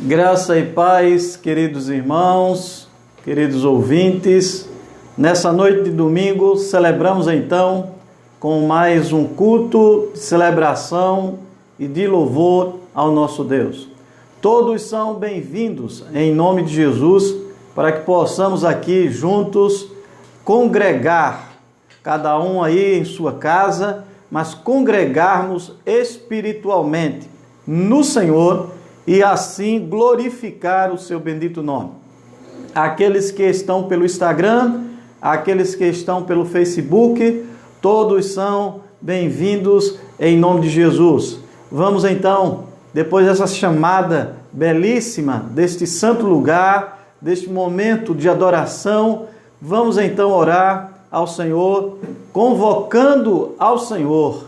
Graça e paz, queridos irmãos, queridos ouvintes. Nessa noite de domingo, celebramos então com mais um culto de celebração e de louvor ao nosso Deus. Todos são bem-vindos em nome de Jesus, para que possamos aqui juntos congregar, cada um aí em sua casa, mas congregarmos espiritualmente no Senhor e assim glorificar o seu bendito nome. Aqueles que estão pelo Instagram, aqueles que estão pelo Facebook, todos são bem-vindos em nome de Jesus. Vamos então, depois dessa chamada belíssima deste santo lugar, deste momento de adoração, vamos então orar ao Senhor, convocando ao Senhor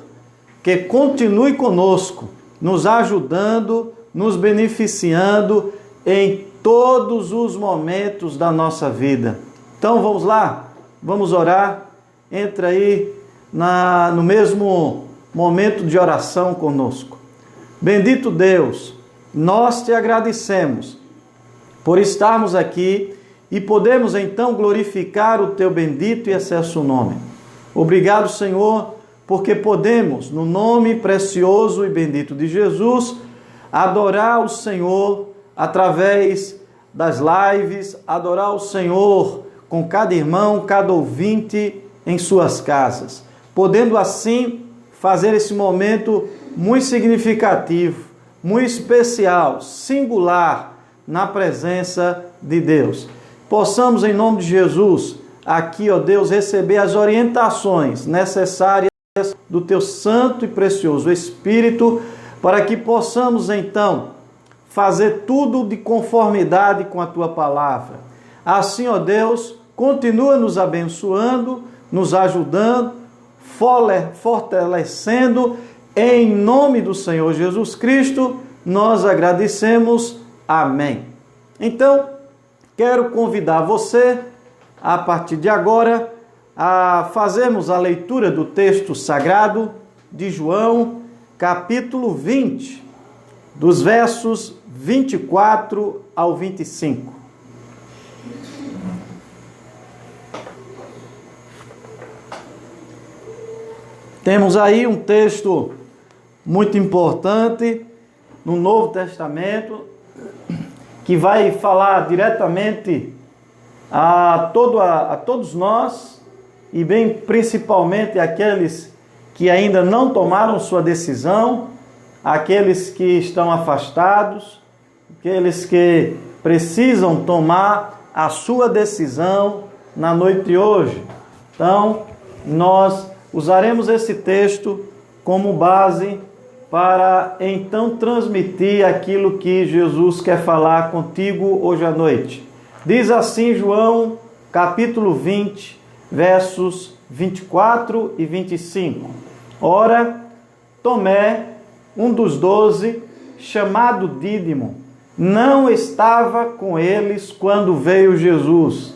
que continue conosco, nos ajudando, nos beneficiando em todos os momentos da nossa vida. Então vamos lá, vamos orar. Entra aí no mesmo momento de oração conosco. Bendito Deus, nós te agradecemos por estarmos aqui e podemos então glorificar o teu bendito e excelso nome. Obrigado, Senhor, porque podemos, no nome precioso e bendito de Jesus, adorar o Senhor através das lives, adorar o Senhor com cada irmão, cada ouvinte em suas casas, podendo assim fazer esse momento muito significativo, muito especial, singular na presença de Deus. Possamos, em nome de Jesus, aqui, ó Deus, receber as orientações necessárias do teu santo e precioso Espírito, para que possamos então fazer tudo de conformidade com a tua palavra. Assim, ó Deus, continua nos abençoando, nos ajudando, fortalecendo, em nome do Senhor Jesus Cristo, nós agradecemos. Amém. Então, quero convidar você, a partir de agora, a fazermos a leitura do texto sagrado de João, capítulo 20, dos versos 24 ao 25. Temos aí um texto muito importante no Novo Testamento, que vai falar diretamente a todos nós, e bem principalmente aqueles que ainda não tomaram sua decisão, aqueles que estão afastados, aqueles que precisam tomar a sua decisão na noite de hoje. Então, nós usaremos esse texto como base para então transmitir aquilo que Jesus quer falar contigo hoje à noite. Diz assim João, capítulo 20, versos 24 e 25. Ora, Tomé, um dos 12, chamado Dídimo, não estava com eles quando veio Jesus.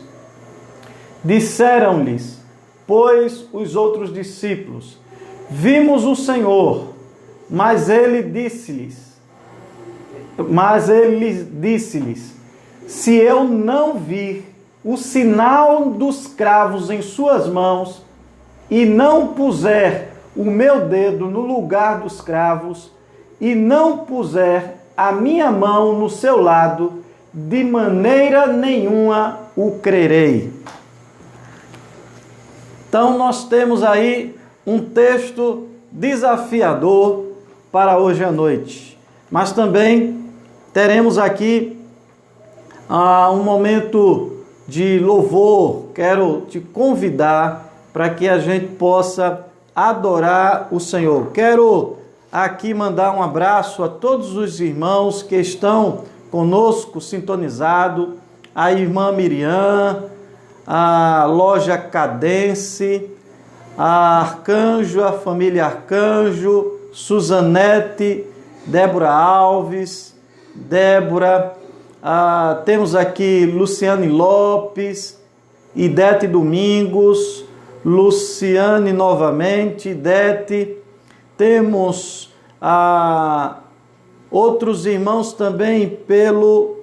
Disseram-lhes, pois, os outros discípulos, vimos o Senhor, mas ele disse-lhes, se eu não vir o sinal dos cravos em suas mãos e não puser o meu dedo no lugar dos cravos e não puser a minha mão no seu lado, de maneira nenhuma o crerei. Então nós temos aí um texto desafiador para hoje à noite, mas também teremos aqui um momento de louvor. Quero te convidar para que a gente possa adorar o Senhor. Quero aqui mandar um abraço a todos os irmãos que estão conosco sintonizado, a irmã Miriam, a loja Cadence, a Arcanjo, a família Arcanjo, Suzanete, Débora Alves, Débora, temos aqui Luciane Lopes, Idete Domingos, Luciane novamente, Idete, temos a outros irmãos também pelo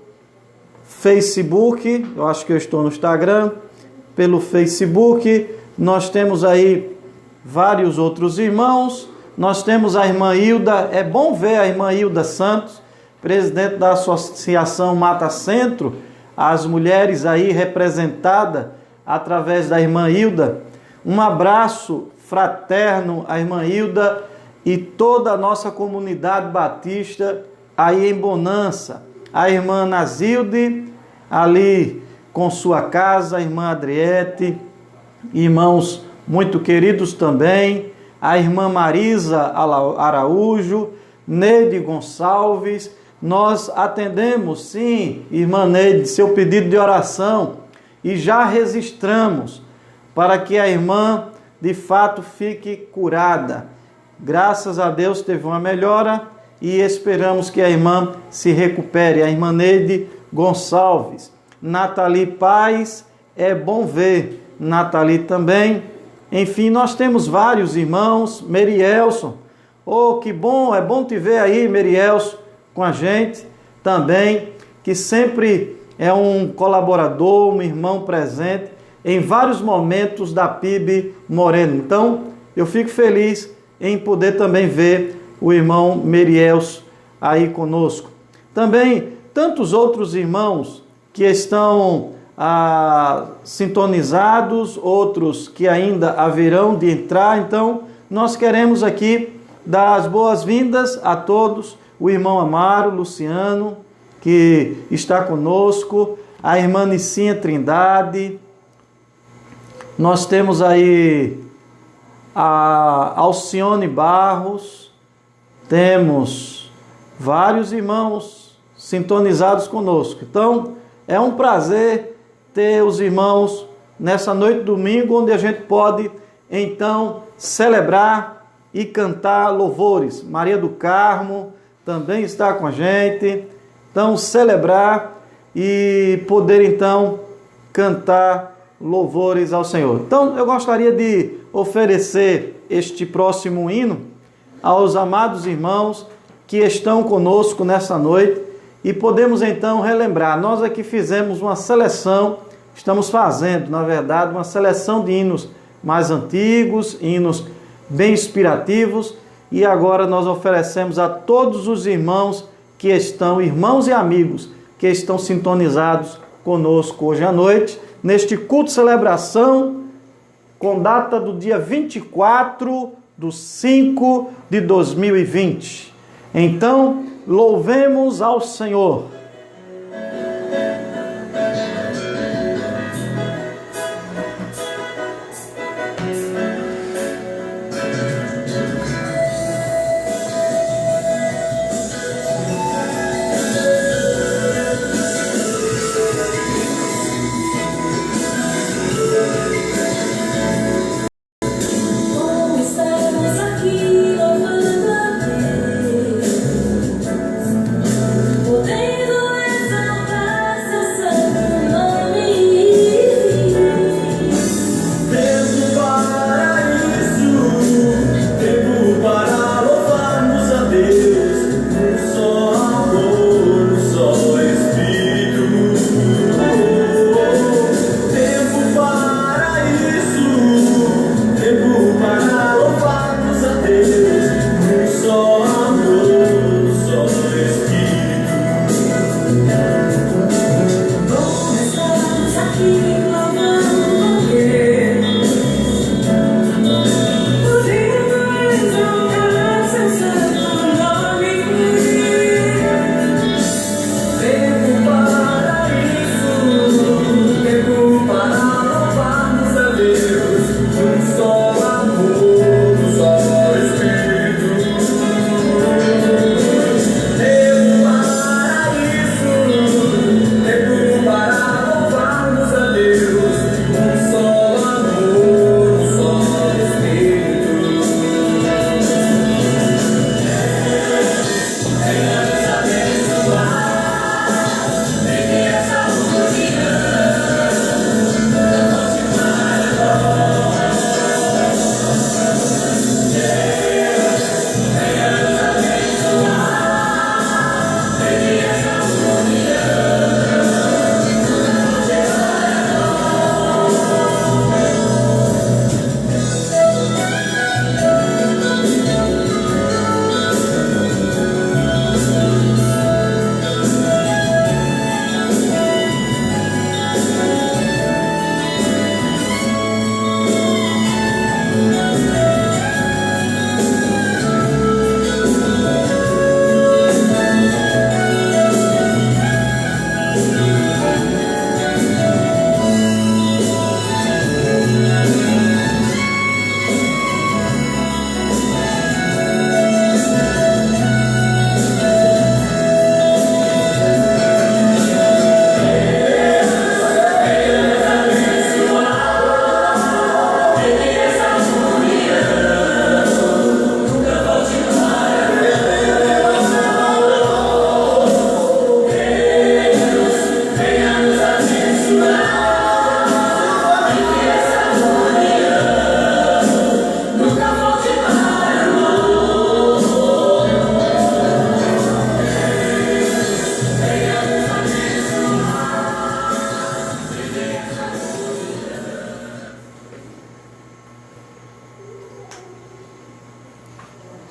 Facebook, eu acho que eu estou no Instagram, pelo Facebook, nós temos aí vários outros irmãos, nós temos a irmã Hilda, é bom ver a irmã Hilda Santos, presidente da Associação Mata Centro, as mulheres aí representadas através da irmã Hilda. Um abraço fraterno à irmã Hilda e toda a nossa comunidade batista aí em Bonança. A irmã Nazilde, ali com sua casa, a irmã Adriete, irmãos muito queridos também, a irmã Marisa Araújo, Neide Gonçalves. Nós atendemos, sim, irmã Neide, seu pedido de oração e já registramos para que a irmã de fato fique curada. Graças a Deus teve uma melhora e esperamos que a irmã se recupere. A irmã Neide Gonçalves. Nathalie Paz, é bom ver Nathalie também. Enfim, nós temos vários irmãos. Merielson, oh, que bom, é bom te ver aí, Merielson, com a gente também, que sempre é um colaborador, um irmão presente em vários momentos da PIB Moreno. Então, eu fico feliz em poder também ver o irmão Merielson aí conosco. Também tantos outros irmãos que estão sintonizados, outros que ainda haverão de entrar. Então, nós queremos aqui dar as boas-vindas a todos, o irmão Amaro Luciano, que está conosco, a irmã Nicinha Trindade, nós temos aí a Alcione Barros, temos vários irmãos sintonizados conosco. Então, é um prazer ter os irmãos nessa noite de domingo, onde a gente pode, então, celebrar e cantar louvores. Maria do Carmo também está com a gente. Então, celebrar e poder, então, cantar louvores ao Senhor. Então, eu gostaria de oferecer este próximo hino aos amados irmãos que estão conosco nessa noite e podemos, então, relembrar. Nós aqui fizemos uma seleção, estamos fazendo, na verdade, uma seleção de hinos mais antigos, hinos bem inspirativos, e agora nós oferecemos a todos os irmãos que estão, irmãos e amigos, que estão sintonizados conosco hoje à noite, neste culto de celebração, com data do dia 24/5/2020. Então, louvemos ao Senhor. Podendo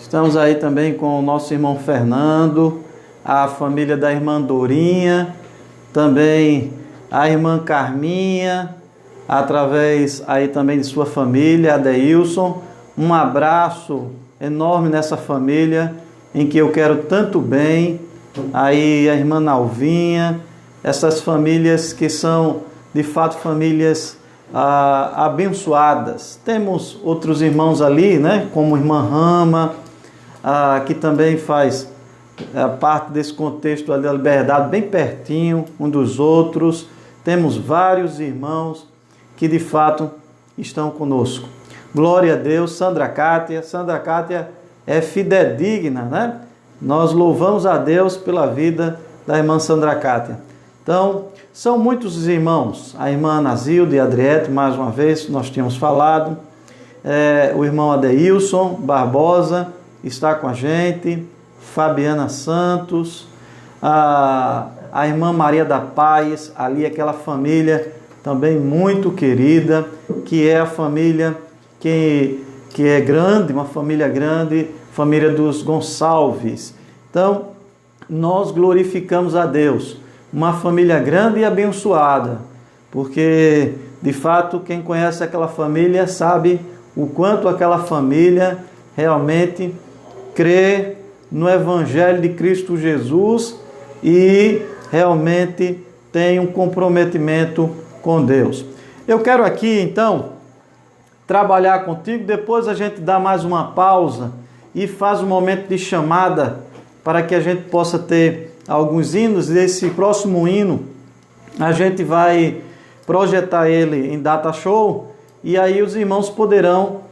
Estamos aí também com o nosso irmão Fernando, a família da irmã Dorinha, também a irmã Carminha, através aí também de sua família, Adeilson. Um abraço enorme nessa família, em que eu quero tanto bem. Aí a irmã Nalvinha, essas famílias que são de fato famílias abençoadas. Temos outros irmãos ali, né, como a irmã Rama, que também faz parte desse contexto ali da Liberdade, bem pertinho um dos outros. Temos vários irmãos que de fato estão conosco. Glória a Deus. Sandra Cátia é fidedigna, né? Nós louvamos a Deus pela vida da irmã Sandra Cátia. Então, são muitos os irmãos. A irmã Nazilde e Adriete, mais uma vez, nós tínhamos falado. O irmão Adeilson Barbosa está com a gente. Fabiana Santos. A irmã Maria da Paz, ali aquela família também muito querida, que é a família que é grande, uma família grande, família dos Gonçalves. Então, nós glorificamos a Deus. Uma família grande e abençoada, porque, de fato, quem conhece aquela família sabe o quanto aquela família realmente crê no Evangelho de Cristo Jesus e realmente tem um comprometimento com Deus. Eu quero aqui, então, trabalhar contigo, depois a gente dá mais uma pausa e faz um momento de chamada para que a gente possa ter alguns hinos. Desse próximo hino, a gente vai projetar ele em data show e aí os irmãos poderão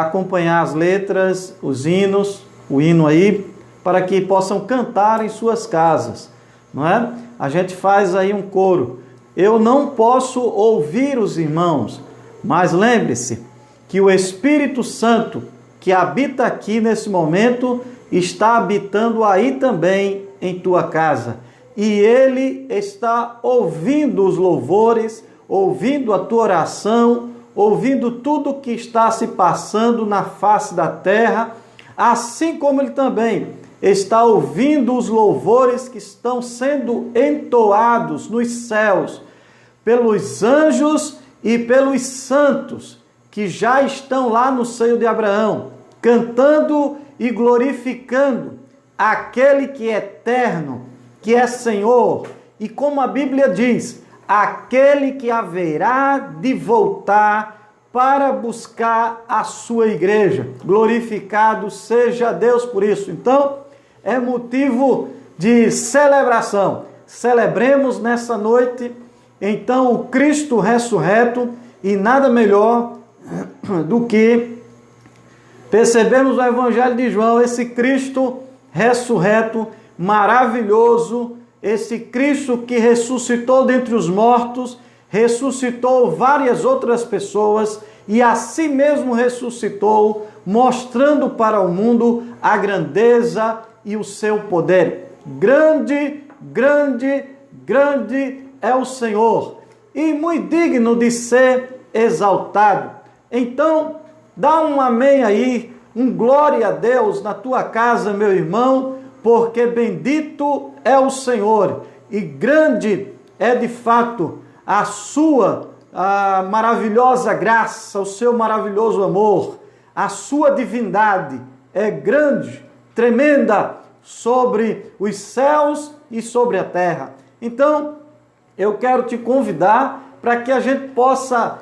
acompanhar as letras, os hinos, o hino aí, para que possam cantar em suas casas, não é? A gente faz aí um coro. Eu não posso ouvir os irmãos, mas lembre-se que o Espírito Santo que habita aqui nesse momento está habitando aí também em tua casa. E Ele está ouvindo os louvores, ouvindo a tua oração, ouvindo tudo que está se passando na face da terra, assim como Ele também está ouvindo os louvores que estão sendo entoados nos céus pelos anjos e pelos santos que já estão lá no seio de Abraão, cantando e glorificando aquele que é eterno, que é Senhor, e como a Bíblia diz, aquele que haverá de voltar para buscar a sua igreja. Glorificado seja Deus por isso. Então, é motivo de celebração. Celebremos nessa noite, então, o Cristo ressurreto, e nada melhor do que percebemos no Evangelho de João esse Cristo ressurreto, maravilhoso, esse Cristo que ressuscitou dentre os mortos, ressuscitou várias outras pessoas e a si mesmo ressuscitou, mostrando para o mundo a grandeza e o seu poder. Grande, grande, grande é o Senhor e muito digno de ser exaltado. Então, dá um amém aí, um glória a Deus na tua casa, meu irmão, porque bendito é o Senhor e grande é de fato a sua maravilhosa graça, o seu maravilhoso amor, a sua divindade é grande, tremenda sobre os céus e sobre a terra. Então, eu quero te convidar para que a gente possa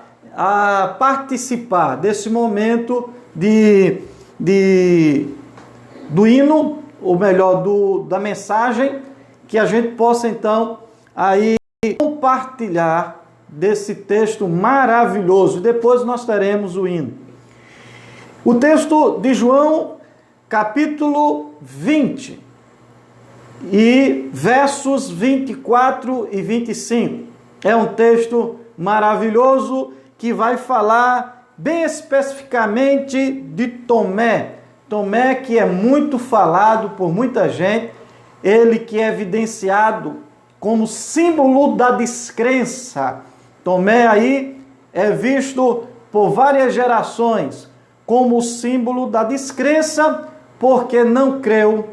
participar desse momento do hino, ou melhor, da mensagem, que a gente possa então aí compartilhar desse texto maravilhoso. Depois nós teremos o hino. O texto de João, capítulo 20, e versos 24 e 25. É um texto maravilhoso que vai falar bem especificamente de Tomé. Tomé, que é muito falado por muita gente, ele que é evidenciado como símbolo da descrença. Tomé aí é visto por várias gerações como símbolo da descrença, porque não creu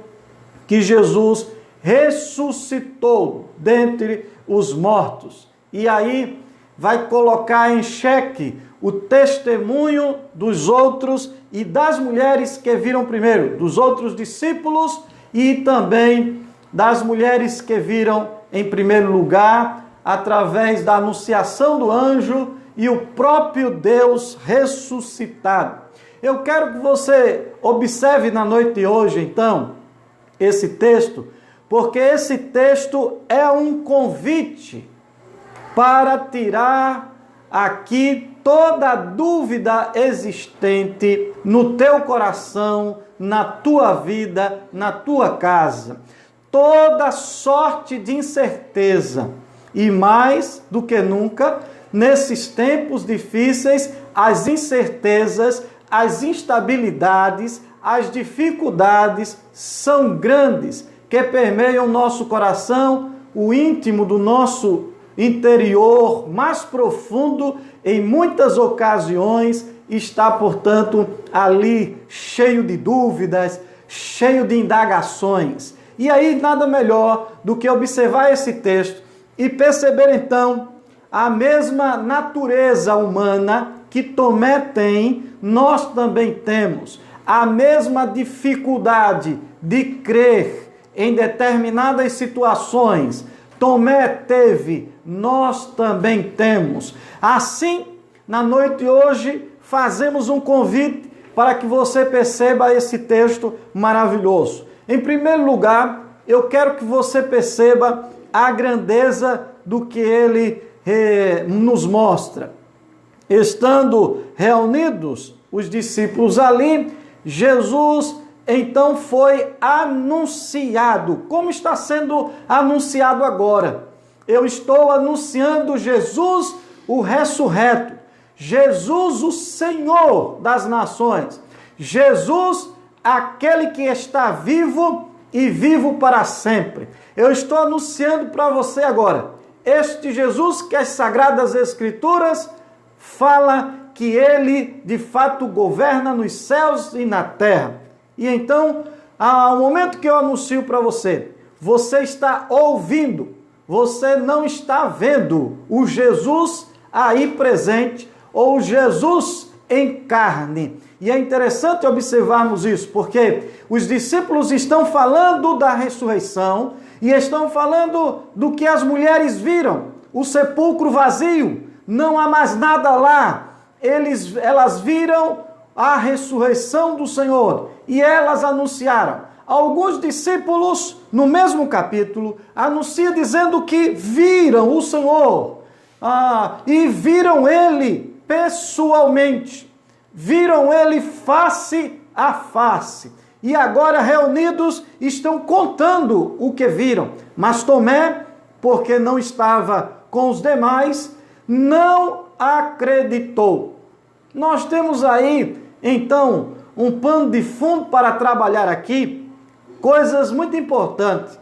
que Jesus ressuscitou dentre os mortos. E aí vai colocar em xeque o testemunho dos outros e das mulheres que viram primeiro, dos outros discípulos e também das mulheres que viram em primeiro lugar, através da anunciação do anjo e o próprio Deus ressuscitado. Eu quero que você observe na noite de hoje, então, esse texto, porque esse texto é um convite para tirar aqui toda a dúvida existente no teu coração, na tua vida, na tua casa. Toda sorte de incerteza. E mais do que nunca, nesses tempos difíceis, as incertezas, as instabilidades, as dificuldades são grandes, que permeiam o nosso coração, o íntimo do nosso interior mais profundo, em muitas ocasiões, está, portanto, ali cheio de dúvidas, cheio de indagações. E aí nada melhor do que observar esse texto e perceber então a mesma natureza humana que Tomé tem, nós também temos. A mesma dificuldade de crer em determinadas situações Tomé teve, nós também temos. Assim, na noite de hoje, fazemos um convite para que você perceba esse texto maravilhoso. Em primeiro lugar, eu quero que você perceba a grandeza do que ele nos mostra. Estando reunidos os discípulos ali, Jesus então foi anunciado. Como está sendo anunciado agora? Eu estou anunciando Jesus, o ressurreto. Jesus, o Senhor das nações. Jesus, aquele que está vivo e vivo para sempre. Eu estou anunciando para você agora. Este Jesus que as Sagradas Escrituras fala que ele de fato governa nos céus e na terra. E então, ao momento que eu anuncio para você, você está ouvindo, você não está vendo o Jesus aí presente, ou Jesus em carne. E é interessante observarmos isso, porque os discípulos estão falando da ressurreição e estão falando do que as mulheres viram, o sepulcro vazio, não há mais nada lá. Elas viram a ressurreição do Senhor e elas anunciaram. Alguns discípulos, no mesmo capítulo, anunciam dizendo que viram o Senhor e viram ele pessoalmente, viram ele face a face. E agora reunidos estão contando o que viram. Mas Tomé, porque não estava com os demais, não acreditou. Nós temos aí, então, um pano de fundo para trabalhar aqui, coisas muito importantes,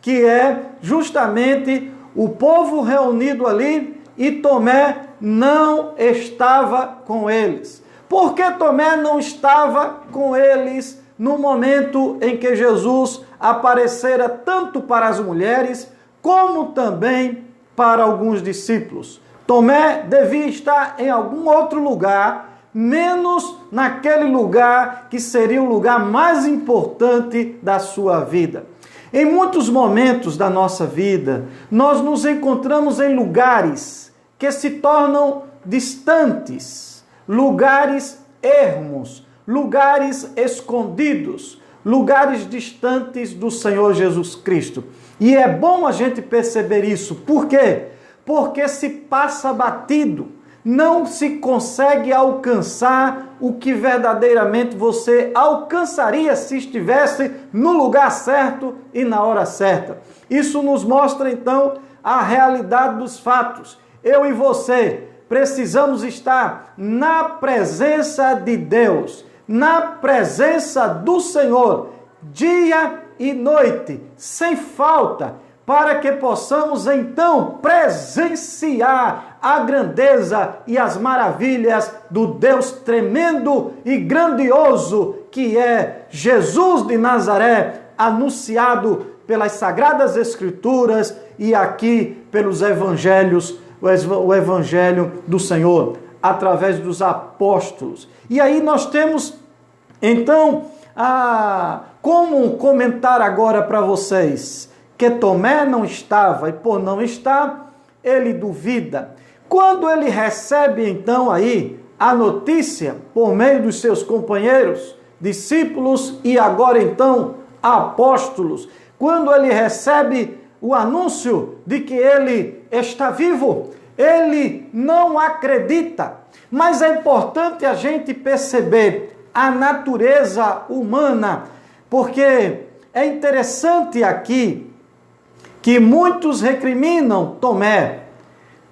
que é justamente o povo reunido ali e Tomé não estava com eles. Por que Tomé não estava com eles no momento em que Jesus aparecera tanto para as mulheres, como também para alguns discípulos? Tomé devia estar em algum outro lugar, menos naquele lugar que seria o lugar mais importante da sua vida. Em muitos momentos da nossa vida, nós nos encontramos em lugares que se tornam distantes, lugares ermos, lugares escondidos, lugares distantes do Senhor Jesus Cristo. E é bom a gente perceber isso. Por quê? Porque se passa batido, não se consegue alcançar o que verdadeiramente você alcançaria se estivesse no lugar certo e na hora certa. Isso nos mostra então a realidade dos fatos. Eu e você precisamos estar na presença de Deus, na presença do Senhor, dia e noite, sem falta, para que possamos então presenciar a grandeza e as maravilhas do Deus tremendo e grandioso que é Jesus de Nazaré, anunciado pelas Sagradas Escrituras e aqui pelos Evangelhos, o Evangelho do Senhor, através dos apóstolos. E aí nós temos, então, como comentar agora para vocês que Tomé não estava, e por não estar, ele duvida. Quando ele recebe, então, aí a notícia, por meio dos seus companheiros, discípulos e agora, então, apóstolos, quando ele recebe o anúncio de que ele está vivo, ele não acredita. Mas é importante a gente perceber a natureza humana, porque é interessante aqui que muitos recriminam Tomé,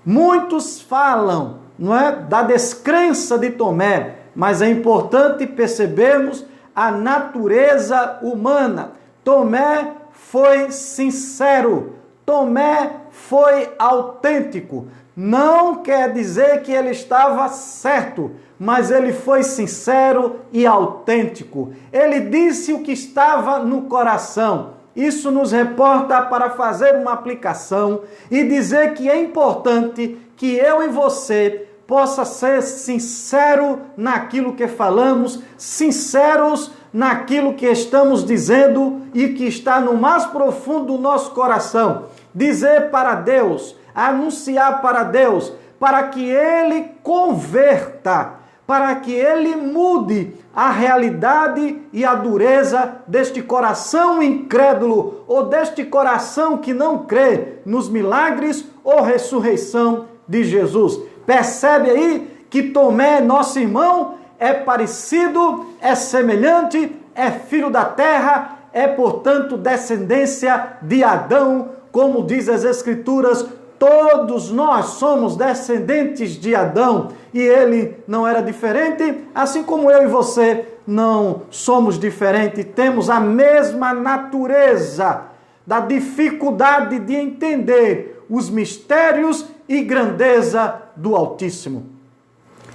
muitos falam, não é, da descrença de Tomé, mas é importante percebermos a natureza humana. Tomé foi sincero, Tomé foi autêntico. Não quer dizer que ele estava certo, mas ele foi sincero e autêntico. Ele disse o que estava no coração. Isso nos reporta para fazer uma aplicação e dizer que é importante que eu e você possa ser sincero naquilo que falamos, sinceros naquilo que estamos dizendo e que está no mais profundo do nosso coração. Dizer para Deus, anunciar para Deus, para que Ele converta, para que Ele mude a realidade e a dureza deste coração incrédulo ou deste coração que não crê nos milagres ou ressurreição de Jesus. Percebe aí que Tomé, nosso irmão, é parecido, é semelhante, é filho da terra, é, portanto, descendência de Adão, como diz as Escrituras. Todos nós somos descendentes de Adão e ele não era diferente, assim como eu e você não somos diferentes, temos a mesma natureza da dificuldade de entender os mistérios e grandeza do Altíssimo.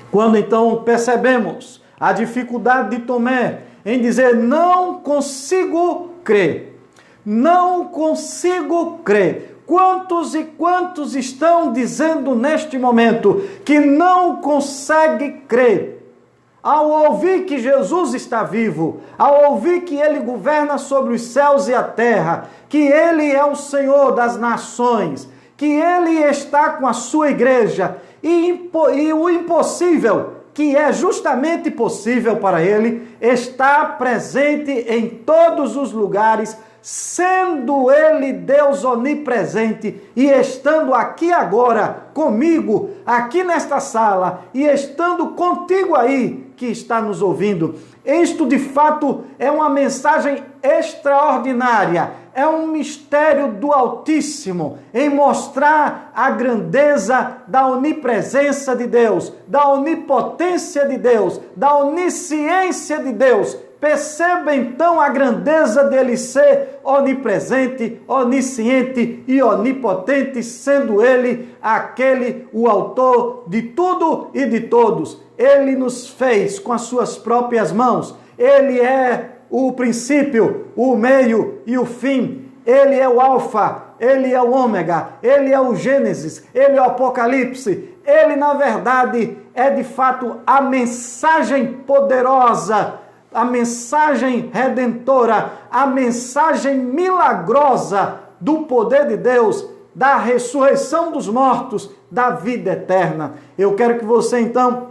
Quando então percebemos a dificuldade de Tomé em dizer não consigo crer, não consigo crer. Quantos e quantos estão dizendo neste momento que não consegue crer? Ao ouvir que Jesus está vivo, ao ouvir que Ele governa sobre os céus e a terra, que Ele é o Senhor das nações, que Ele está com a sua igreja e o impossível, que é justamente possível para Ele, está presente em todos os lugares, sendo Ele Deus onipresente e estando aqui agora comigo, aqui nesta sala e estando contigo aí que está nos ouvindo. Isto de fato é uma mensagem extraordinária, é um mistério do Altíssimo em mostrar a grandeza da onipresença de Deus, da onipotência de Deus, da onisciência de Deus. Perceba então a grandeza dele ser onipresente, onisciente e onipotente, sendo ele aquele, o autor de tudo e de todos. Ele nos fez com as suas próprias mãos. Ele é o princípio, o meio e o fim. Ele é o alfa, ele é o ômega, ele é o Gênesis, ele é o Apocalipse. Ele, na verdade, é de fato a mensagem poderosa, a mensagem redentora, a mensagem milagrosa do poder de Deus, da ressurreição dos mortos, da vida eterna. Eu quero que você então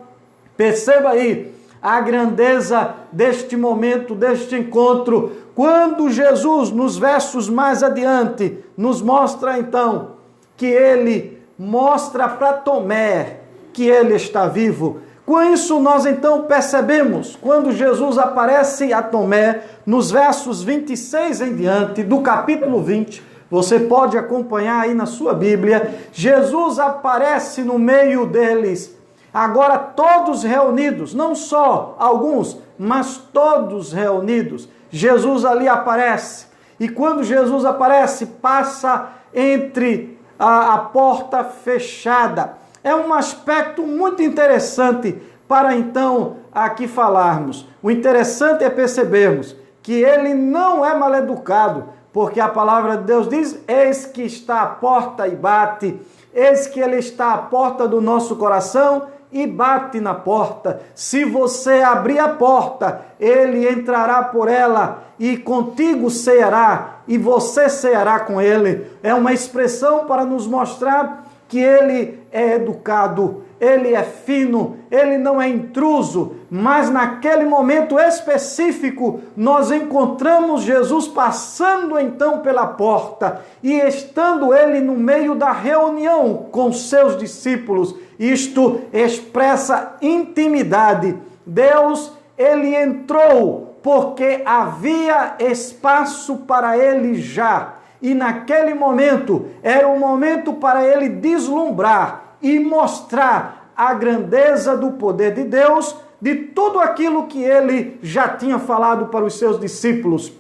perceba aí a grandeza deste momento, deste encontro, quando Jesus, nos versos mais adiante, nos mostra então que ele mostra para Tomé que ele está vivo. Com isso, nós então percebemos, quando Jesus aparece a Tomé, nos versos 26 em diante, do capítulo 20, você pode acompanhar aí na sua Bíblia, Jesus aparece no meio deles, agora todos reunidos, não só alguns, mas todos reunidos. Jesus ali aparece, e quando Jesus aparece, passa entre a porta fechada. é um aspecto muito interessante para então aqui falarmos. O interessante é percebermos que ele não é mal-educado, porque a palavra de Deus diz: eis que está à porta e bate, eis que ele está à porta do nosso coração e bate na porta. Se você abrir a porta, ele entrará por ela e contigo ceará, e você ceará com ele. É uma expressão para nos mostrar que ele é educado, ele é fino, ele não é intruso, mas naquele momento específico nós encontramos Jesus passando então pela porta e estando ele no meio da reunião com seus discípulos. Isto expressa intimidade. Deus, ele entrou porque havia espaço para ele já. E naquele momento, era um momento para ele deslumbrar e mostrar a grandeza do poder de Deus, de tudo aquilo que ele já tinha falado para os seus discípulos.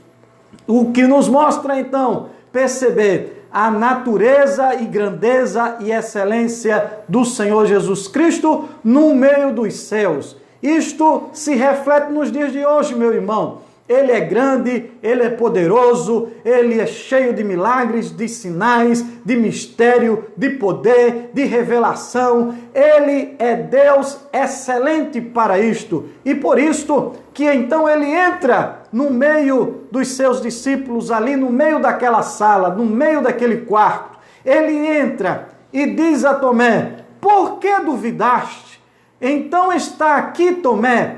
O que nos mostra então, perceber a natureza e grandeza e excelência do Senhor Jesus Cristo no meio dos céus. Isto se reflete nos dias de hoje, meu irmão. Ele é grande, ele é poderoso, ele é cheio de milagres, de sinais, de mistério, de poder, de revelação. Ele é Deus excelente para isto. E por isto que então ele entra no meio dos seus discípulos, ali no meio daquela sala, no meio daquele quarto. Ele entra e diz a Tomé: por que duvidaste? Então está aqui, Tomé,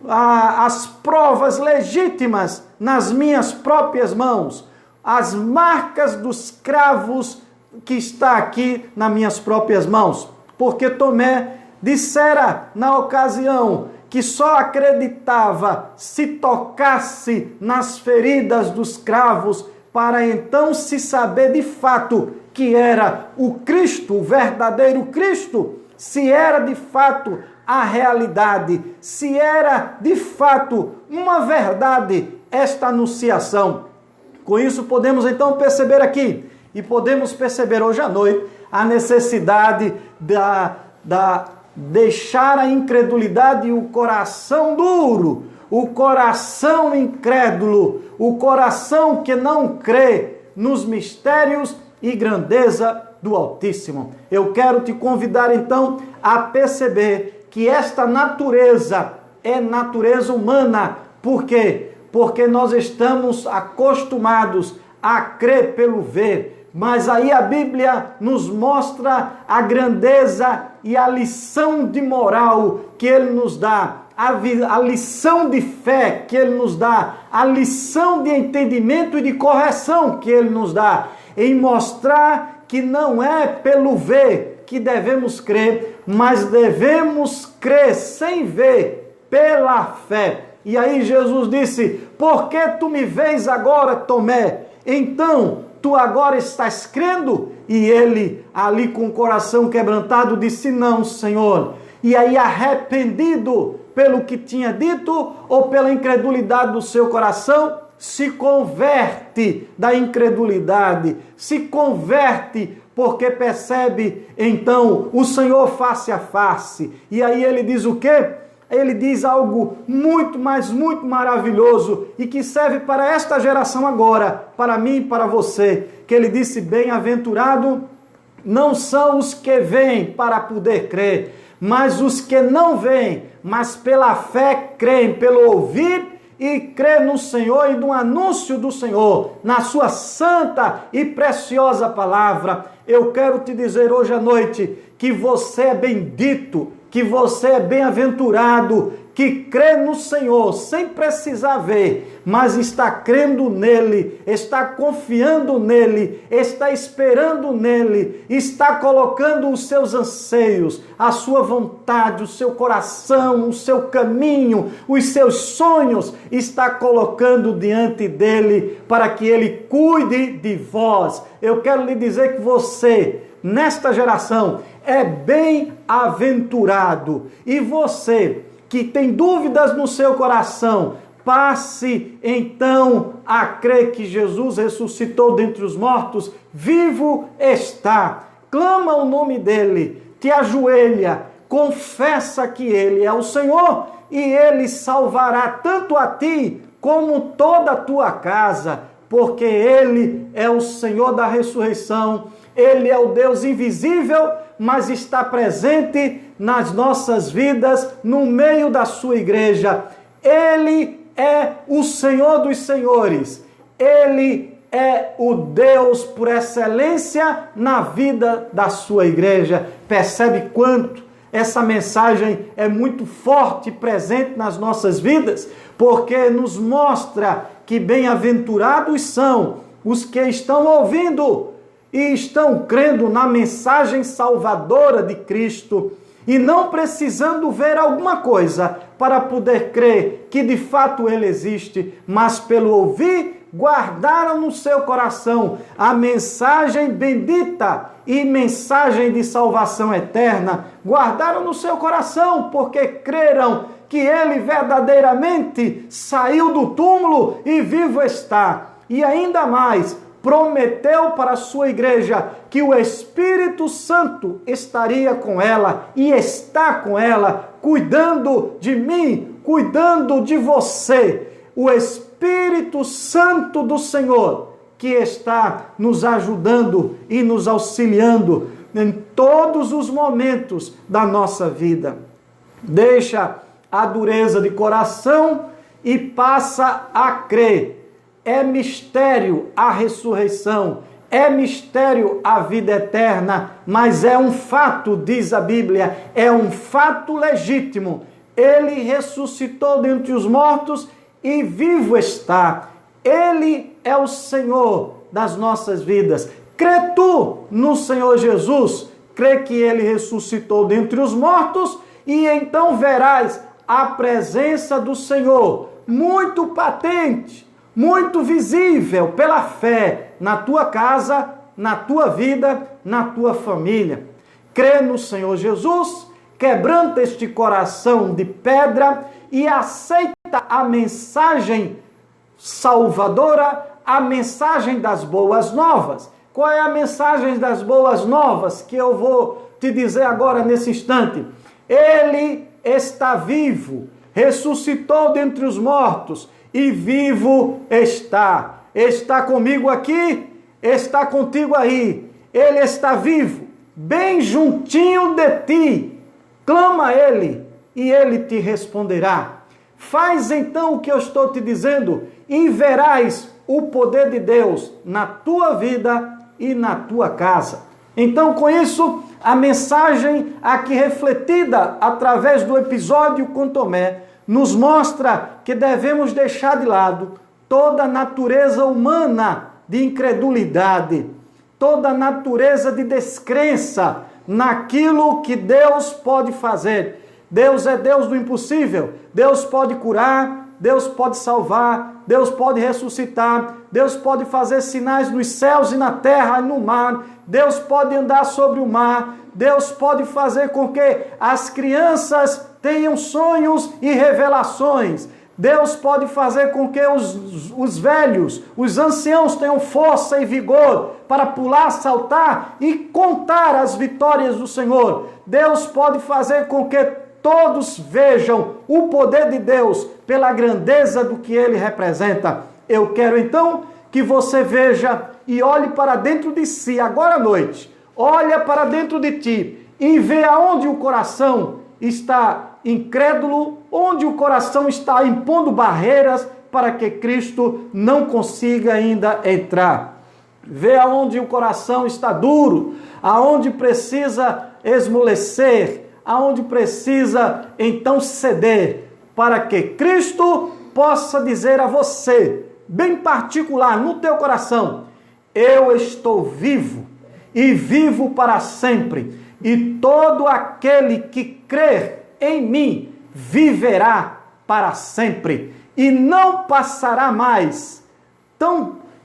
as provas legítimas nas minhas próprias mãos, as marcas dos cravos que está aqui nas minhas próprias mãos. Porque Tomé dissera na ocasião que só acreditava se tocasse nas feridas dos cravos, para então se saber de fato que era o Cristo, o verdadeiro Cristo, se era de fato a realidade, se era de fato uma verdade esta anunciação. Com isso podemos então perceber aqui, e podemos perceber hoje à noite, a necessidade da deixar a incredulidade e o coração duro, o coração incrédulo, o coração que não crê nos mistérios e grandeza do Altíssimo. Eu quero te convidar então a perceber que esta natureza é natureza humana. Por quê? Porque nós estamos acostumados a crer pelo ver. Mas aí a Bíblia nos mostra a grandeza e a lição de moral que Ele nos dá, a lição de fé que Ele nos dá, a lição de entendimento e de correção que Ele nos dá, em mostrar que não é pelo ver que devemos crer, mas devemos crer sem ver, pela fé. E aí Jesus disse: por que tu me vês agora, Tomé? Então tu agora estás crendo? E ele, ali com o coração quebrantado, disse: não, Senhor. E aí, arrependido pelo que tinha dito ou pela incredulidade do seu coração, se converte da incredulidade, se converte porque percebe então o Senhor face a face. E aí ele diz o quê? Ele diz algo muito, mas muito maravilhoso e que serve para esta geração agora, para mim e para você, que ele disse: bem-aventurado não são os que vêm para poder crer, mas os que não vêm, mas pela fé creem, pelo ouvir e crer no Senhor e no anúncio do Senhor, na sua santa e preciosa palavra. Eu quero te dizer hoje à noite que você é bendito, que você é bem-aventurado, que crê no Senhor sem precisar ver, mas está crendo nele, está confiando nele, está esperando nele, está colocando os seus anseios, a sua vontade, o seu coração, o seu caminho, os seus sonhos, está colocando diante dele para que ele cuide de vós. Eu quero lhe dizer que você, nesta geração, é bem-aventurado. E você que tem dúvidas no seu coração, passe então a crer que Jesus ressuscitou dentre os mortos, vivo está. Clama o nome dele, te ajoelha, confessa que Ele é o Senhor e Ele salvará tanto a ti como toda a tua casa, porque Ele é o Senhor da ressurreição, Ele é o Deus invisível, mas está presente nas nossas vidas, no meio da sua igreja. Ele é o Senhor dos senhores, Ele é o Deus por excelência na vida da sua igreja. Percebe quanto essa mensagem é muito forte e presente nas nossas vidas? Porque nos mostra que bem-aventurados são os que estão ouvindo e estão crendo na mensagem salvadora de Cristo e não precisando ver alguma coisa para poder crer que de fato Ele existe, mas pelo ouvir, guardaram no seu coração a mensagem bendita e mensagem de salvação eterna. Guardaram no seu coração porque creram que Ele verdadeiramente saiu do túmulo e vivo está. E ainda mais, prometeu para a sua igreja que o Espírito Santo estaria com ela e está com ela, cuidando de mim, cuidando de você. O Espírito Santo do Senhor que está nos ajudando e nos auxiliando em todos os momentos da nossa vida. Deixa a dureza de coração e passa a crer. É mistério a ressurreição, é mistério a vida eterna, mas é um fato, diz a Bíblia, é um fato legítimo. Ele ressuscitou dentre os mortos e vivo está. Ele é o Senhor das nossas vidas. Crê tu no Senhor Jesus, crê que Ele ressuscitou dentre os mortos e então verás a presença do Senhor muito patente, muito visível pela fé na tua casa, na tua vida, na tua família. Crê no Senhor Jesus, quebranta este coração de pedra e aceita a mensagem salvadora, a mensagem das boas novas. Qual é a mensagem das boas novas que eu vou te dizer agora nesse instante? Ele está vivo, ressuscitou dentre os mortos e vivo está. Está comigo aqui, está contigo aí. Ele está vivo, bem juntinho de ti. Clama a Ele e Ele te responderá. Faz então o que eu estou te dizendo e verás o poder de Deus na tua vida e na tua casa. Então, com isso, a mensagem aqui refletida através do episódio com Tomé nos mostra que devemos deixar de lado toda a natureza humana de incredulidade, toda a natureza de descrença naquilo que Deus pode fazer. Deus é Deus do impossível. Deus pode curar, Deus pode salvar, Deus pode ressuscitar, Deus pode fazer sinais nos céus e na terra e no mar, Deus pode andar sobre o mar, Deus pode fazer com que as crianças tenham sonhos e revelações, Deus pode fazer com que os velhos, os anciãos tenham força e vigor para pular, saltar e contar as vitórias do Senhor. Deus pode fazer com que todos vejam o poder de Deus pela grandeza do que Ele representa. Eu quero então que você veja e olhe para dentro de si agora à noite. Olha para dentro de ti e vê aonde o coração está incrédulo, onde o coração está impondo barreiras para que Cristo não consiga ainda entrar. Vê aonde o coração está duro, aonde precisa esmorecer, aonde precisa então ceder, para que Cristo possa dizer a você, bem particular no teu coração, eu estou vivo e vivo para sempre, e todo aquele que crer em mim viverá para sempre e não passará mais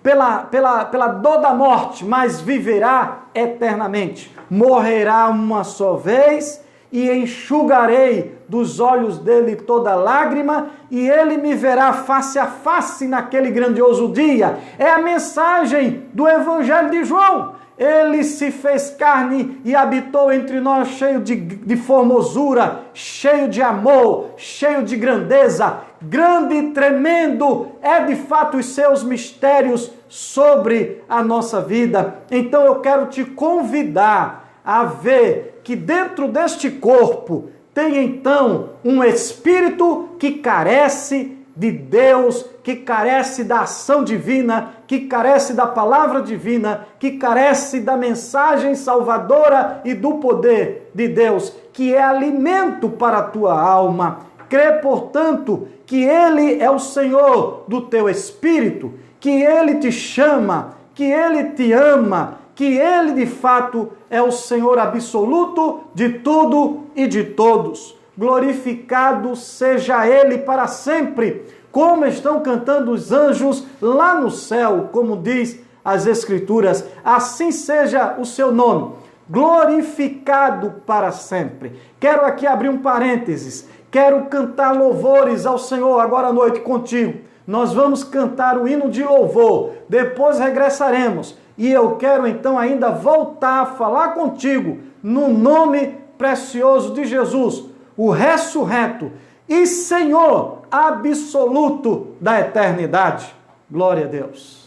pela dor da morte, mas viverá eternamente. Morrerá uma só vez e enxugarei dos olhos dele toda lágrima e ele me verá face a face naquele grandioso dia. É a mensagem do Evangelho de João. Ele se fez carne e habitou entre nós cheio de formosura, cheio de amor, cheio de grandeza. Grande e tremendo é de fato os seus mistérios sobre a nossa vida. Então eu quero te convidar a ver que dentro deste corpo tem então um espírito que carece de Deus, que carece da ação divina, que carece da palavra divina, que carece da mensagem salvadora e do poder de Deus, que é alimento para a tua alma. Crê, portanto, que Ele é o Senhor do teu espírito, que Ele te chama, que Ele te ama, que Ele de fato é o Senhor absoluto de tudo e de todos. Glorificado seja Ele para sempre, como estão cantando os anjos lá no céu, como diz as Escrituras. Assim seja o seu nome, glorificado para sempre. Quero aqui abrir um parênteses, quero cantar louvores ao Senhor agora à noite contigo. Nós vamos cantar o hino de louvor, depois regressaremos. E eu quero então ainda voltar a falar contigo no nome precioso de Jesus, o ressurreto e Senhor absoluto da eternidade. Glória a Deus.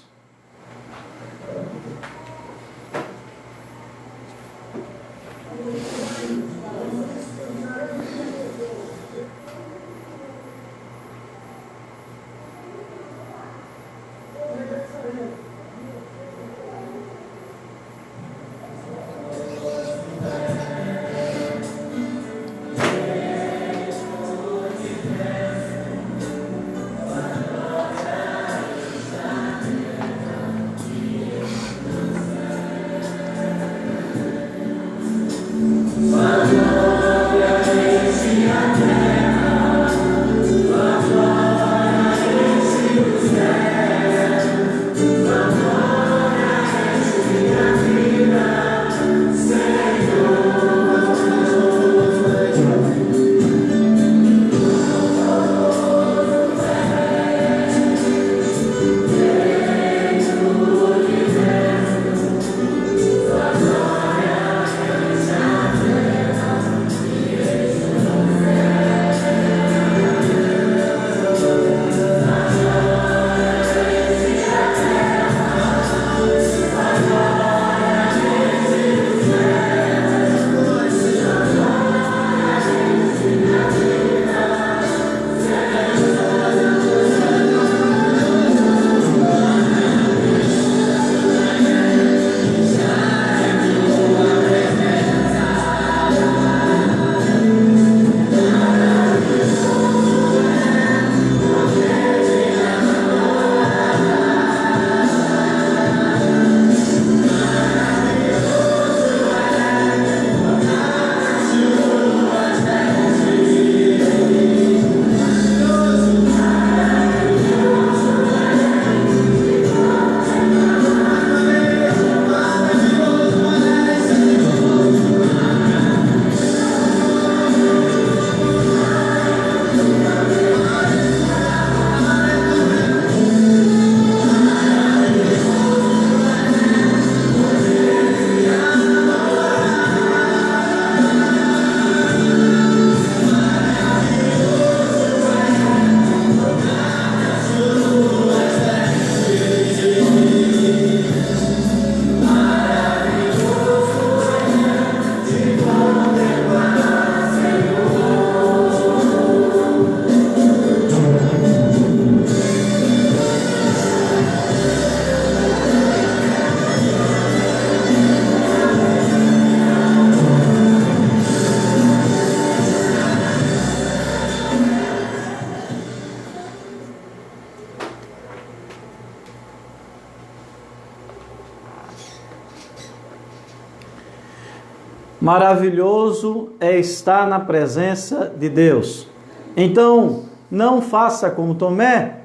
Maravilhoso é estar na presença de Deus. Então, não faça como Tomé,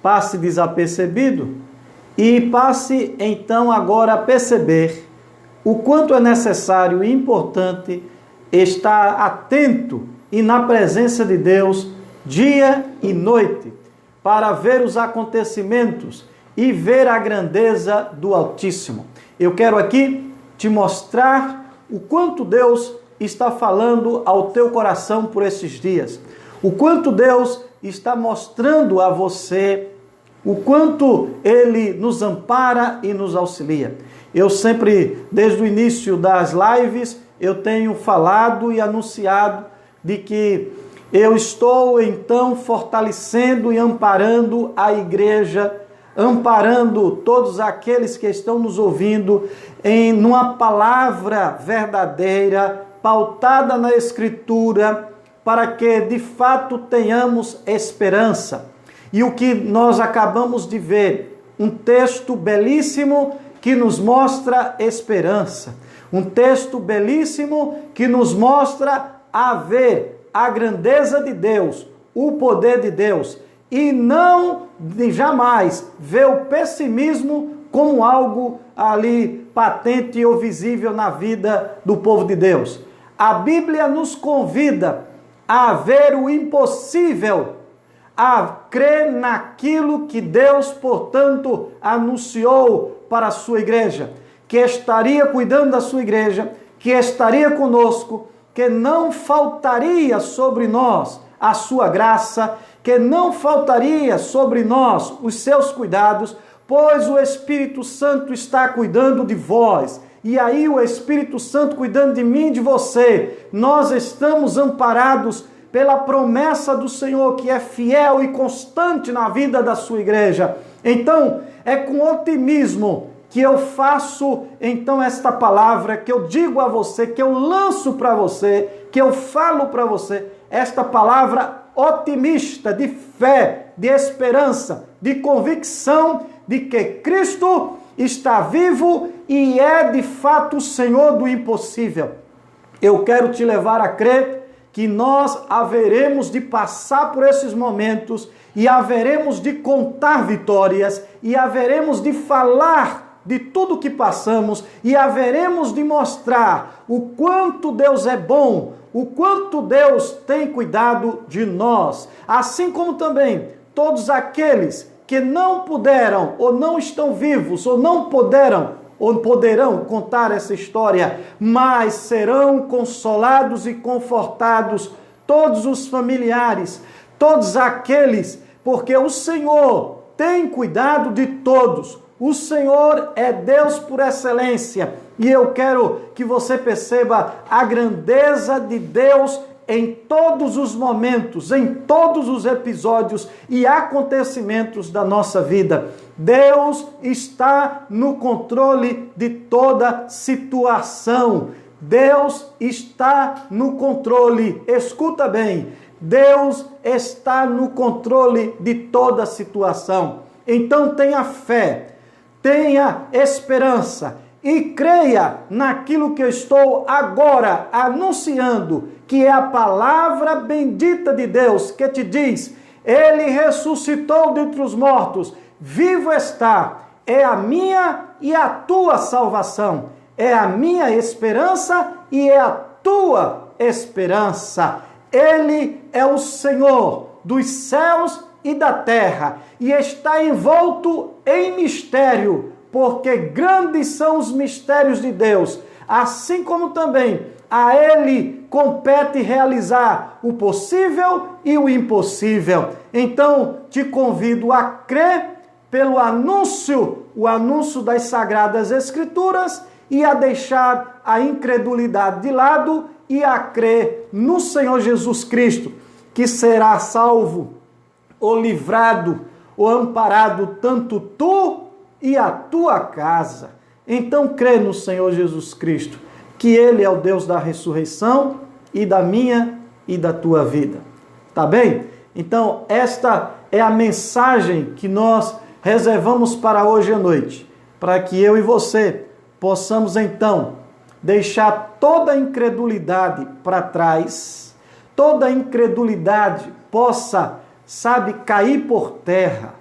passe desapercebido e passe então agora a perceber o quanto é necessário e importante estar atento e na presença de Deus dia e noite, para ver os acontecimentos e ver a grandeza do Altíssimo. Eu quero aqui te mostrar o quanto Deus está falando ao teu coração por esses dias. O quanto Deus está mostrando a você, o quanto Ele nos ampara e nos auxilia. Eu sempre, desde o início das lives, eu tenho falado e anunciado de que eu estou então fortalecendo e amparando a igreja, amparando todos aqueles que estão nos ouvindo numa palavra verdadeira, pautada na Escritura, para que de fato tenhamos esperança. E o que nós acabamos de ver, um texto belíssimo que nos mostra esperança. Um texto belíssimo que nos mostra ver a grandeza de Deus, o poder de Deus, e não jamais ver o pessimismo como algo ali patente ou visível na vida do povo de Deus. A Bíblia nos convida a ver o impossível, a crer naquilo que Deus, portanto, anunciou para a sua igreja, que estaria cuidando da sua igreja, que estaria conosco, que não faltaria sobre nós a sua graça, que não faltaria sobre nós os seus cuidados, pois o Espírito Santo está cuidando de vós. E aí o Espírito Santo cuidando de mim e de você, nós estamos amparados pela promessa do Senhor, que é fiel e constante na vida da sua igreja. Então, é com otimismo que eu faço então esta palavra, que eu digo a você, que eu lanço para você, que eu falo para você, esta palavra otimista, de fé, de esperança, de convicção de que Cristo está vivo e é de fato o Senhor do impossível. Eu quero te levar a crer que nós haveremos de passar por esses momentos e haveremos de contar vitórias e haveremos de falar de tudo que passamos e haveremos de mostrar o quanto Deus é bom, o quanto Deus tem cuidado de nós, assim como também todos aqueles que não puderam ou não estão vivos ou não puderam ou poderão contar essa história, mas serão consolados e confortados todos os familiares, todos aqueles, porque o Senhor tem cuidado de todos. O Senhor é Deus por excelência, e eu quero que você perceba a grandeza de Deus em todos os momentos, em todos os episódios e acontecimentos da nossa vida. Deus está no controle de toda situação. Deus está no controle, escuta bem, Deus está no controle de toda situação. Então tenha fé, tenha esperança e creia naquilo que eu estou agora anunciando, que é a palavra bendita de Deus, que te diz: Ele ressuscitou dentre os mortos, vivo está, é a minha e a tua salvação, é a minha esperança e é a tua esperança. Ele é o Senhor dos céus e da terra, e está envolto em mistério, porque grandes são os mistérios de Deus, assim como também a Ele compete realizar o possível e o impossível. Então, te convido a crer pelo anúncio, o anúncio das Sagradas Escrituras, e a deixar a incredulidade de lado e a crer no Senhor Jesus Cristo, que será salvo, ou livrado, ou amparado, tanto tu e a tua casa. Então crê no Senhor Jesus Cristo, que Ele é o Deus da ressurreição e da minha e da tua vida. Tá bem? Então esta é a mensagem que nós reservamos para hoje à noite, para que eu e você possamos então deixar toda a incredulidade para trás, toda a incredulidade possa, cair por terra,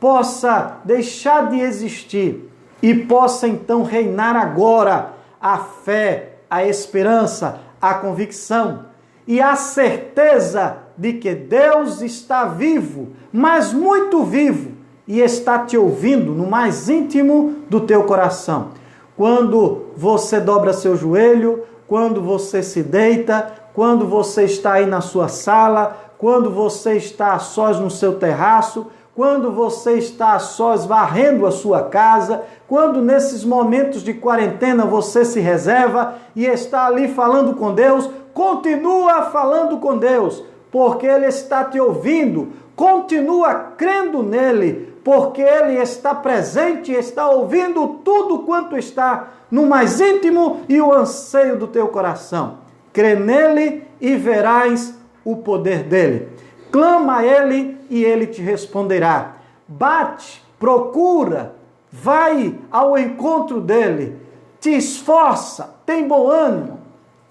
possa deixar de existir e possa então reinar agora a fé, a esperança, a convicção e a certeza de que Deus está vivo, mas muito vivo, e está te ouvindo no mais íntimo do teu coração. quando você dobra seu joelho, quando você se deita, quando você está aí na sua sala, quando você está a sós no seu terraço, quando você está a sós varrendo a sua casa, quando nesses momentos de quarentena você se reserva e está ali falando com Deus, continua falando com Deus, porque Ele está te ouvindo, continua crendo nele, porque Ele está presente e está ouvindo tudo quanto está no mais íntimo e o anseio do teu coração. Crê nele e verás o poder dele. Clama a ele e ele te responderá. Bate, procura, vai ao encontro dele, te esforça, tem bom ânimo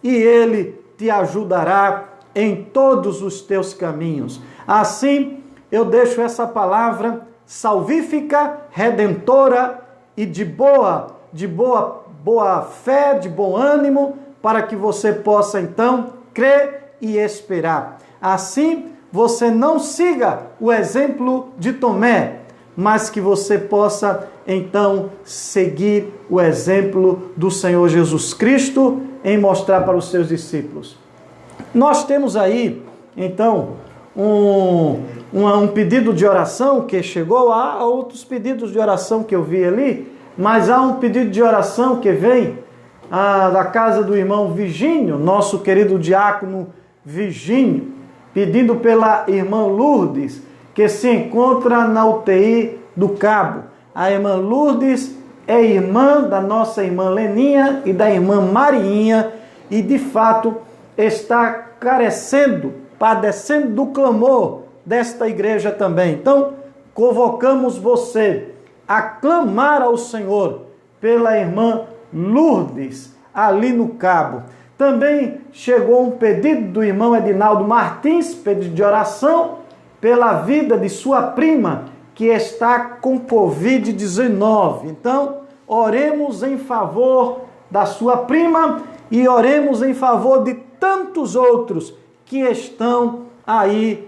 e ele te ajudará em todos os teus caminhos. Assim, eu deixo essa palavra salvífica, redentora e de boa fé, de bom ânimo, para que você possa então crer e esperar. Assim, você não siga o exemplo de Tomé, mas que você possa então seguir o exemplo do Senhor Jesus Cristo em mostrar para os seus discípulos. Nós temos aí, então, um pedido de oração que chegou, há outros pedidos de oração que eu vi ali, mas há um pedido de oração que vem da casa do irmão Virgínio, nosso querido diácono Virgínio, pedindo pela irmã Lourdes, que se encontra na UTI do Cabo. A irmã Lourdes é irmã da nossa irmã Leninha e da irmã Mariinha e, de fato, está carecendo, padecendo do clamor desta igreja também. Então, convocamos você a clamar ao Senhor pela irmã Lourdes, ali no Cabo. Também chegou um pedido do irmão Edinaldo Martins, pedido de oração pela vida de sua prima, que está com Covid-19. Então, oremos em favor da sua prima e oremos em favor de tantos outros que estão aí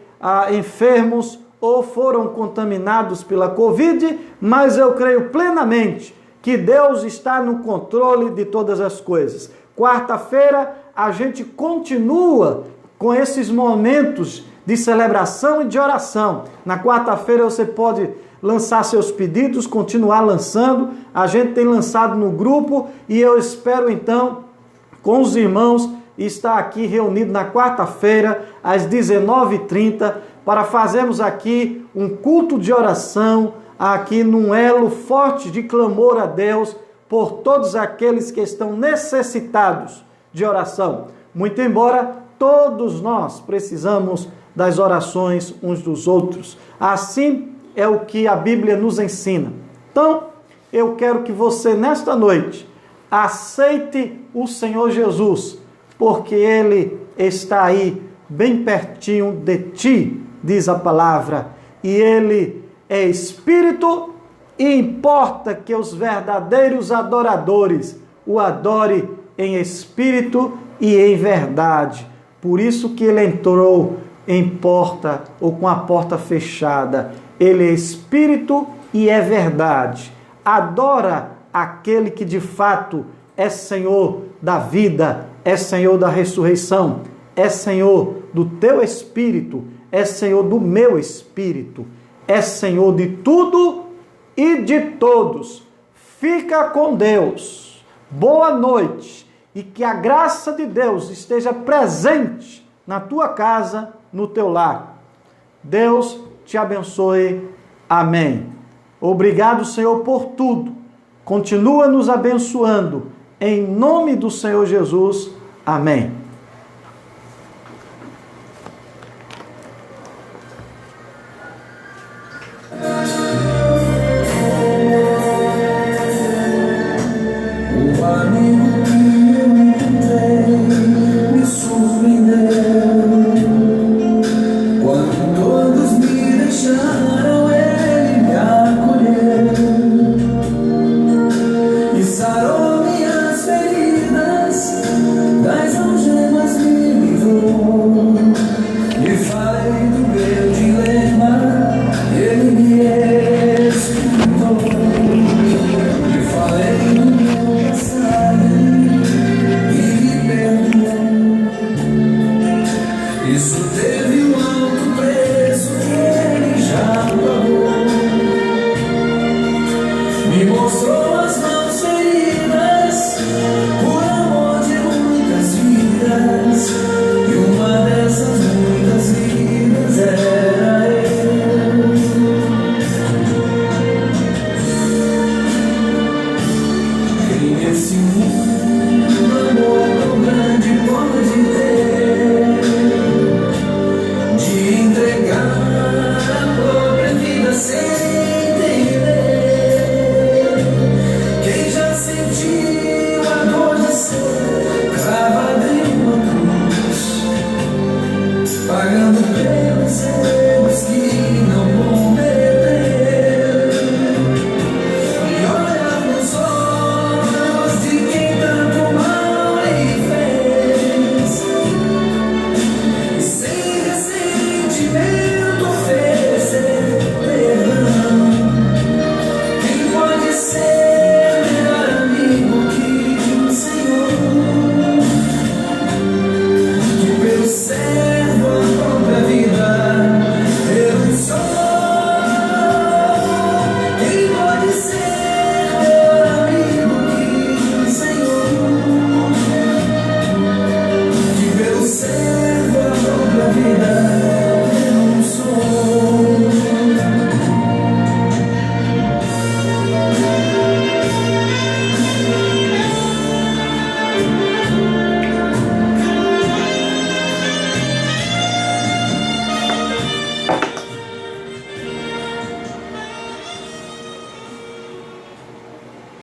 enfermos ou foram contaminados pela Covid, mas eu creio plenamente que Deus está no controle de todas as coisas. Quarta-feira a gente continua com esses momentos de celebração e de oração. Na quarta-feira você pode lançar seus pedidos, continuar lançando. A gente tem lançado no grupo e eu espero então com os irmãos estar aqui reunido na quarta-feira às 19h30 para fazermos aqui um culto de oração, aqui num elo forte de clamor a Deus por todos aqueles que estão necessitados de oração. Muito embora todos nós precisamos das orações uns dos outros. Assim é o que a Bíblia nos ensina. Então, eu quero que você nesta noite aceite o Senhor Jesus, porque Ele está aí bem pertinho de ti, diz a palavra, e Ele é Espírito e importa que os verdadeiros adoradores o adorem em espírito e em verdade. Por isso que Ele entrou em porta ou com a porta fechada. Ele é Espírito e é verdade. Adora aquele que de fato é Senhor da vida, é Senhor da ressurreição, é Senhor do teu espírito, é Senhor do meu espírito, é Senhor de tudo e de todos. Fica com Deus. Boa noite e que a graça de Deus esteja presente na tua casa, no teu lar. Deus te abençoe. Amém. Obrigado, Senhor, por tudo. Continua nos abençoando. Em nome do Senhor Jesus. Amém.